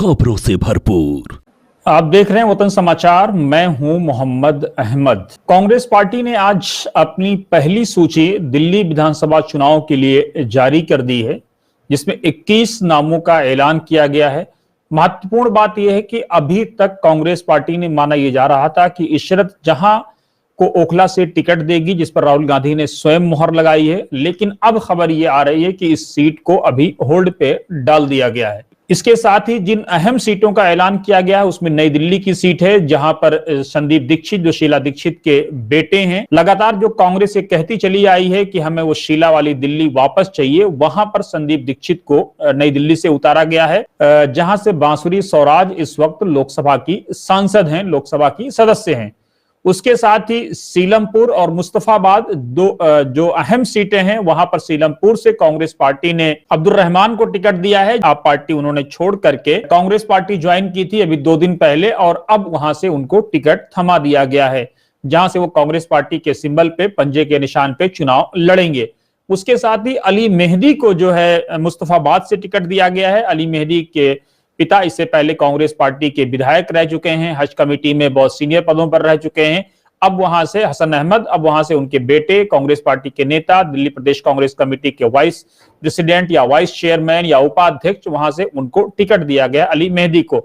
खबरों से भरपूर। आप देख रहे हैं वतन समाचार। मैं हूं मोहम्मद अहमद। कांग्रेस पार्टी ने आज अपनी पहली सूची दिल्ली विधानसभा चुनाव के लिए जारी कर दी है, जिसमें 21 नामों का ऐलान किया गया है। महत्वपूर्ण बात यह है कि अभी तक कांग्रेस पार्टी ने माना यह जा रहा था कि इशरत जहां को ओखला से टिकट देगी, जिस पर राहुल गांधी ने स्वयं मुहर लगाई है, लेकिन अब खबर यह आ रही है कि इस सीट को अभी होल्ड पे डाल दिया गया है। इसके साथ ही जिन अहम सीटों का ऐलान किया गया है उसमें नई दिल्ली की सीट है, जहां पर संदीप दीक्षित जो शीला दीक्षित के बेटे हैं, लगातार जो कांग्रेस ये कहती चली आई है कि हमें वो शीला वाली दिल्ली वापस चाहिए, वहां पर संदीप दीक्षित को नई दिल्ली से उतारा गया है, जहां से बांसुरी स्वराज इस वक्त लोकसभा की सांसद हैं, लोकसभा की सदस्य हैं। उसके साथ ही सीलमपुर और मुस्तफाबाद दो जो अहम सीटें हैं, वहां पर सीलमपुर से कांग्रेस पार्टी ने अब्दुल रहमान को टिकट दिया है। आप पार्टी उन्होंने छोड़ करके कांग्रेस पार्टी ज्वाइन की थी अभी 2 दिन पहले, और अब वहां से उनको टिकट थमा दिया गया है, जहां से वो कांग्रेस पार्टी के सिंबल पे, पंजे के निशान पे चुनाव लड़ेंगे। उसके साथ ही अली मेहदी को जो है मुस्तफाबाद से टिकट दिया गया है। अली मेहदी के पिता इससे पहले कांग्रेस पार्टी के विधायक रह चुके हैं, हज कमेटी में बहुत सीनियर पदों पर रह चुके हैं। अब वहां से हसन अहमद, अब वहां से उनके बेटे कांग्रेस पार्टी के नेता, दिल्ली प्रदेश कांग्रेस कमेटी के वाइस प्रेसिडेंट या वाइस चेयरमैन या उपाध्यक्ष, वहां से उनको टिकट दिया गया अली मेहदी को।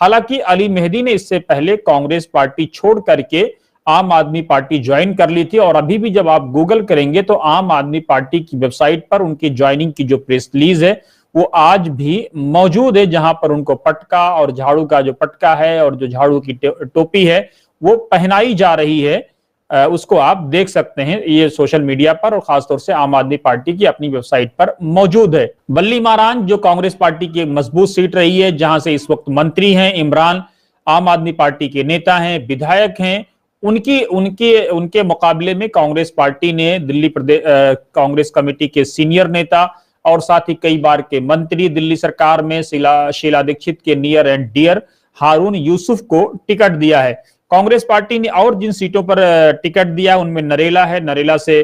हालांकि अली मेहदी ने इससे पहले कांग्रेस पार्टी छोड़ करके आम आदमी पार्टी ज्वाइन कर ली थी, और अभी भी जब आप गूगल करेंगे तो आम आदमी पार्टी की वेबसाइट पर उनकी ज्वाइनिंग की जो प्रेस रिलीज है वो आज भी मौजूद है, जहां पर उनको पटका और झाड़ू का जो पटका है और जो झाड़ू की टोपी है वो पहनाई जा रही है। उसको आप देख सकते हैं ये सोशल मीडिया पर, और खासतौर से आम आदमी पार्टी की अपनी वेबसाइट पर मौजूद है। बल्ली मारान जो कांग्रेस पार्टी की मजबूत सीट रही है, जहां से इस वक्त मंत्री हैं इमरान, आम आदमी पार्टी के नेता हैं, विधायक हैं, उनके मुकाबले में कांग्रेस पार्टी ने दिल्ली प्रदेश कांग्रेस कमेटी के सीनियर नेता और साथ ही कई बार के मंत्री, दिल्ली सरकार में शीला दीक्षित के नियर एंड डियर हारून यूसुफ को टिकट दिया है। कांग्रेस पार्टी ने और जिन सीटों पर टिकट दिया उनमें नरेला है, नरेला से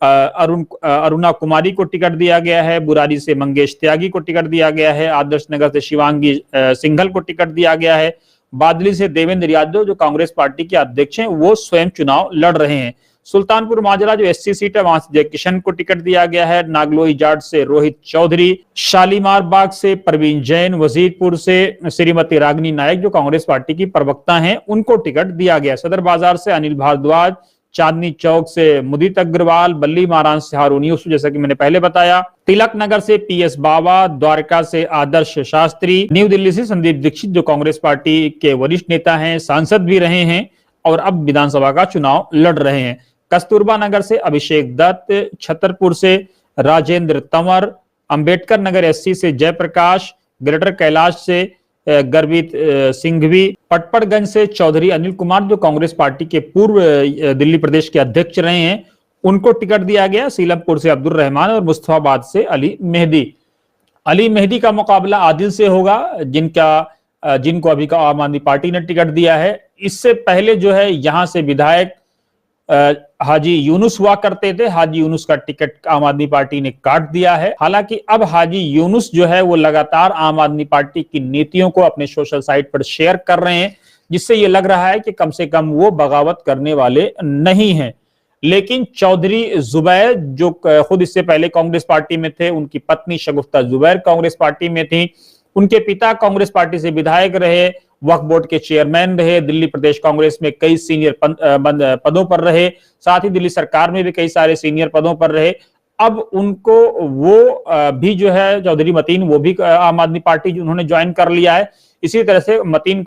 अरुणा कुमारी को टिकट दिया गया है, बुरारी से मंगेश त्यागी को टिकट दिया गया है, आदर्श नगर से शिवांगी सिंघल को टिकट दिया गया है, बादली से देवेंद्र यादव जो कांग्रेस पार्टी के अध्यक्ष हैं वो स्वयं चुनाव लड़ रहे हैं। सुल्तानपुर माजरा जो एससी सीट है वहां से जय किशन को टिकट दिया गया है, नागलोई जाट से रोहित चौधरी, शालीमार बाग से परवीन जैन, वजीरपुर से श्रीमती रागनी नायक जो कांग्रेस पार्टी की प्रवक्ता हैं उनको टिकट दिया गया। सदर बाजार से अनिल भारद्वाज, चांदनी चौक से मुदित अग्रवाल, बल्ली मारान से हारून यूसुफ जैसा कि मैंने पहले बताया, तिलक नगर से पीएस बाबा, द्वारका से आदर्श शास्त्री, न्यू दिल्ली से संदीप दीक्षित जो कांग्रेस पार्टी के वरिष्ठ नेता हैं, सांसद भी रहे हैं और अब विधानसभा का चुनाव लड़ रहे हैं, कस्तूरबा नगर से अभिषेक दत्त, छतरपुर से राजेंद्र तंवर, अंबेडकर नगर एससी से जयप्रकाश, ग्रेटर कैलाश से गर्वित सिंघवी, पटपड़गंज से चौधरी अनिल कुमार जो कांग्रेस पार्टी के पूर्व दिल्ली प्रदेश के अध्यक्ष रहे हैं उनको टिकट दिया गया, सीलमपुर से अब्दुल रहमान और मुस्तफाबाद से अली मेहदी। अली मेहदी का मुकाबला आदिल से होगा, जिनको अभी का आम आदमी पार्टी ने टिकट दिया है। इससे पहले जो है यहां से विधायक हाजी यूनुस हुआ करते थे, हाजी यूनुस का टिकट आम आदमी पार्टी ने काट दिया है। हालांकि अब हाजी यूनुस जो है वो लगातार आम आदमी पार्टी की नीतियों को अपने सोशल साइट पर शेयर कर रहे हैं, जिससे ये लग रहा है कि कम से कम वो बगावत करने वाले नहीं हैं। लेकिन चौधरी जुबैर जो खुद इससे पहले कांग्रेस पार्टी में थे, उनकी पत्नी शगुफ्ता जुबैर कांग्रेस पार्टी में थी, उनके पिता कांग्रेस पार्टी से विधायक रहे, वक्फ बोर्ड के चेयरमैन रहे, दिल्ली प्रदेश कांग्रेस में कई सीनियर पदों पर रहे, साथ ही दिल्ली सरकार में भी कई सारे सीनियर पदों पर रहे। अब उनको वो भी जो है चौधरी मतीन, वो भी आम आदमी पार्टी उन्होंने ज्वाइन कर लिया है। इसी तरह से मतीन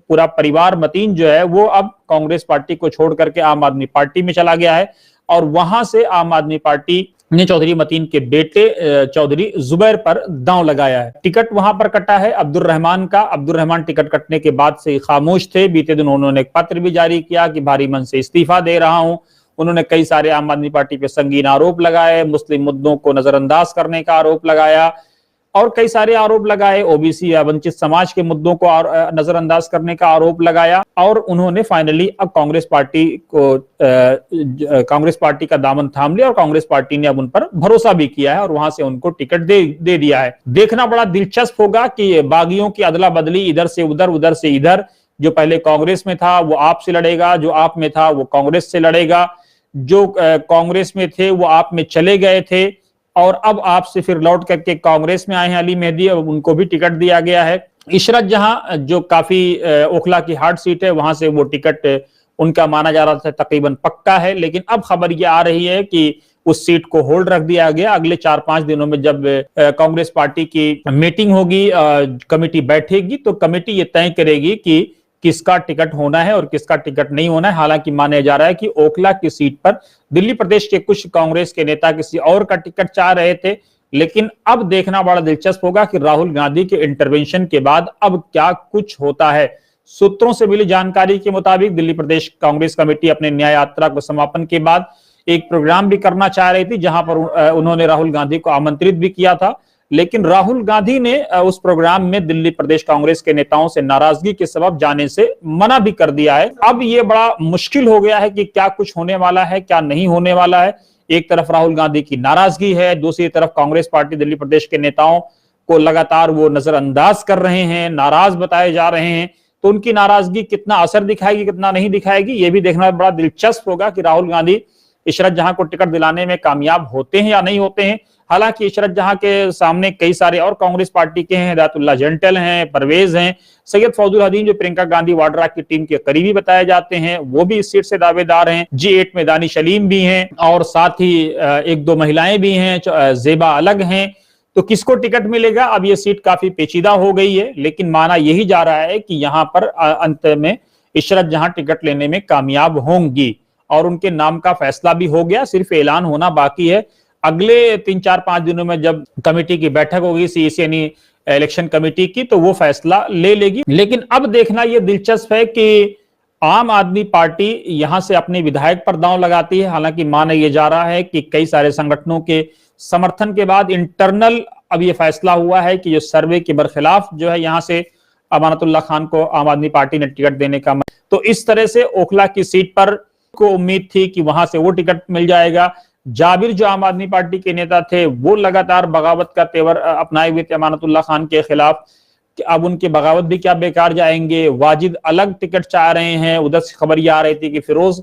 पूरा परिवार मतीन जो है वो अब कांग्रेस पार्टी को छोड़ करके आम आदमी पार्टी में चला गया है, और वहां से आम आदमी पार्टी ने चौधरी मतीन के बेटे चौधरी जुबैर पर दांव लगाया है। टिकट वहां पर कटा है अब्दुल रहमान का। अब्दुल रहमान टिकट कटने के बाद से खामोश थे। बीते दिन उन्होंने एक पत्र भी जारी किया कि भारी मन से इस्तीफा दे रहा हूं। उन्होंने कई सारे आम आदमी पार्टी पे संगीन आरोप लगाए, मुस्लिम मुद्दों को नजरअंदाज करने का आरोप लगाया, और कई सारे आरोप लगाए, ओबीसी या वंचित समाज के मुद्दों को नजरअंदाज करने का आरोप लगाया और उन्होंने फाइनली अब कांग्रेस पार्टी का दामन थाम लिया और कांग्रेस पार्टी ने अब उन पर भरोसा भी किया है और वहां से उनको टिकट दे दिया है। देखना बड़ा दिलचस्प होगा कि बागियों की अदला बदली, इधर से उधर, उधर से इधर। जो पहले कांग्रेस में था वो आप से लड़ेगा, जो आप में था वो कांग्रेस से लड़ेगा, जो कांग्रेस में थे वो आप में चले गए थे और अब आपसे फिर लौट करके कांग्रेस में आए हैं अली मेहदी, अब उनको भी टिकट दिया गया है। इशरत जहां जो काफी ओखला की हार्ड सीट है, वहां से वो टिकट उनका माना जा रहा था तकरीबन पक्का है, लेकिन अब खबर ये आ रही है कि उस सीट को होल्ड रख दिया गया। अगले 4-5 दिनों में जब कांग्रेस पार्टी की मीटिंग होगी, कमेटी बैठेगी, तो कमेटी ये तय करेगी कि किसका टिकट होना है और किसका टिकट नहीं होना है। हालांकि माना जा रहा है कि ओखला की सीट पर दिल्ली प्रदेश के कुछ कांग्रेस के नेता किसी और का टिकट चाह रहे थे, लेकिन अब देखना बड़ा दिलचस्प होगा कि राहुल गांधी के इंटरवेंशन के बाद अब क्या कुछ होता है। सूत्रों से मिली जानकारी के मुताबिक दिल्ली प्रदेश कांग्रेस कमेटी अपने न्याय यात्रा को समापन के बाद एक प्रोग्राम भी करना चाह रही थी, जहां पर उन्होंने राहुल गांधी को आमंत्रित भी किया था, लेकिन राहुल गांधी ने उस प्रोग्राम में दिल्ली प्रदेश कांग्रेस के नेताओं से नाराजगी के सबब जाने से मना भी कर दिया है। अब यह बड़ा मुश्किल हो गया है कि क्या कुछ होने वाला है, क्या नहीं होने वाला है। एक तरफ राहुल गांधी की नाराजगी है, दूसरी तरफ कांग्रेस पार्टी दिल्ली प्रदेश के नेताओं को लगातार वो नजरअंदाज कर रहे हैं, नाराज बताए जा रहे हैं। तो उनकी नाराजगी कितना असर दिखाएगी, कितना नहीं दिखाएगी, ये भी देखना बड़ा दिलचस्प होगा कि राहुल गांधी इशरत जहां को टिकट दिलाने में कामयाब होते हैं या नहीं होते हैं। हालांकि इशरत जहां के सामने कई सारे और कांग्रेस पार्टी के हैं, हिदायतुल्लाह जंटल हैं, परवेज हैं, सैयद फौजुल हदीन जो प्रियंका गांधी वाड्रा की टीम के करीबी बताए जाते हैं, वो भी इस सीट से दावेदार हैं। G8 में दानिश सलीम भी हैं और साथ ही एक दो महिलाएं भी हैं, जेबा अलग हैं। तो किसको टिकट मिलेगा, अब ये सीट काफी पेचीदा हो गई है, लेकिन माना यही जा रहा है कि यहां पर अंत में इशरत जहां टिकट लेने में कामयाब होंगी और उनके नाम का फैसला भी हो गया, सिर्फ ऐलान होना बाकी है। अगले 3-4-5 दिनों में जब कमेटी की बैठक होगी, सीईसी यानी इलेक्शन कमेटी की, तो वो फैसला ले लेगी। लेकिन अब देखना यह दिलचस्प है कि आम आदमी पार्टी यहां से अपने विधायक पर दांव लगाती है। हालांकि माना यह जा रहा है कि कई सारे संगठनों के समर्थन के बाद इंटरनल अब यह फैसला हुआ है कि जो सर्वे के बरखिलाफ जो है यहां से अमानतुल्लाह खान को आम आदमी पार्टी ने टिकट देने का, तो इस तरह से ओखला की सीट पर को उम्मीद थी कि वहां से वो टिकट मिल जाएगा। जाबिर जो आम आदमी पार्टी के नेता थे, वो लगातार बगावत का तेवर अपनाए हुए थे अमानतुल्लाह खान के खिलाफ, कि अब उनकी बगावत भी क्या बेकार जाएंगे। वाजिद अलग टिकट चाह रहे हैं। उधर से खबर ये आ रही थी कि फिरोज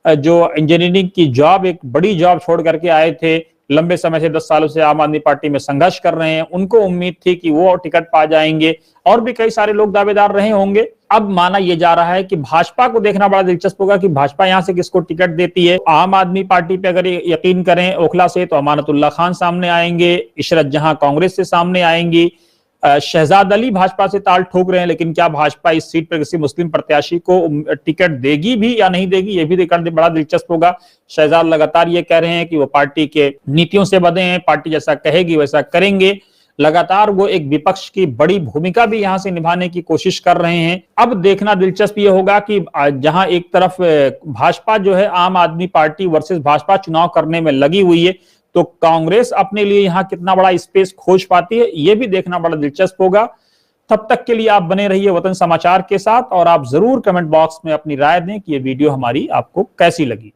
जो इंजीनियरिंग की जॉब, एक बड़ी जॉब छोड़ करके आए थे, लंबे समय से 10 सालों से आम आदमी पार्टी में संघर्ष कर रहे हैं, उनको उम्मीद थी कि वो टिकट पा जाएंगे और भी कई सारे लोग दावेदार रहे होंगे। अब माना यह जा रहा है कि भाजपा को देखना बड़ा दिलचस्प होगा कि भाजपा यहां से किसको टिकट देती है। आम आदमी पार्टी पे अगर यकीन करें ओखला से, तो अमानतुल्लाह खान सामने आएंगे, इशरत जहां कांग्रेस से सामने आएंगी, शहजाद अली भाजपा से ताल ठोक रहे हैं, लेकिन क्या भाजपा इस सीट पर किसी मुस्लिम प्रत्याशी को टिकट देगी भी या नहीं देगी, यह भी देखना बड़ा दिलचस्प होगा। शहजाद लगातार ये कह रहे हैं कि वो पार्टी के नीतियों से बंधे हैं, पार्टी जैसा कहेगी वैसा करेंगे। लगातार वो एक विपक्ष की बड़ी भूमिका भी यहां से निभाने की कोशिश कर रहे हैं। अब देखना दिलचस्प ये होगा कि जहां एक तरफ भाजपा जो है आम आदमी पार्टी वर्सेस भाजपा चुनाव करने में लगी हुई है, तो कांग्रेस अपने लिए यहां कितना बड़ा स्पेस खोज पाती है, यह भी देखना बड़ा दिलचस्प होगा। तब तक के लिए आप बने रहिए वतन समाचार के साथ और आप जरूर कमेंट बॉक्स में अपनी राय दें कि यह वीडियो हमारी आपको कैसी लगी।